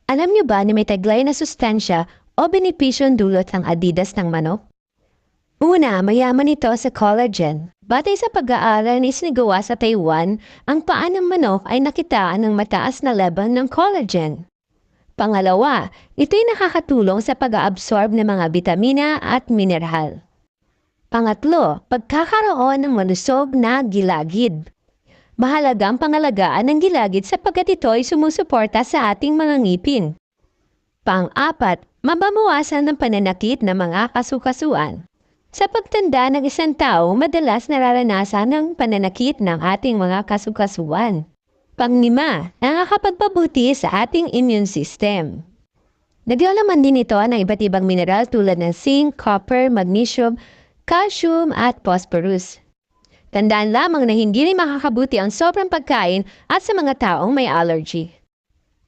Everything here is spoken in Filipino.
Alam niyo ba na may taglay na sustansya o benepisyon dulot ang Adidas ng manok? Una, mayaman ito sa collagen. Batay sa pag-aaral na isinagawa sa Taiwan, ang paa ng manok ay nakitaan ng mataas na level ng collagen. Pangalawa, ito'y nakakatulong sa pag-absorb ng mga bitamina at mineral. Pangatlo, pagkakaroon ng malusog na gilagid. Mahalagang pangalagaan ng gilagid sapagkat ito ay sumusuporta sa ating mga ngipin. Pang-apat, mababawasan ng pananakit ng mga kasukasuan. Sa pagtanda ng isang tao, madalas nararanasan ng pananakit ng ating mga kasukasuan. Pang-lima, nakakapagpabuti sa ating immune system. Naglalaman din ito ng iba't ibang mineral tulad ng zinc, copper, magnesium, calcium at phosphorus. Tandaan lamang na hindi rin makakabuti ang sobrang pagkain at sa mga taong may allergy.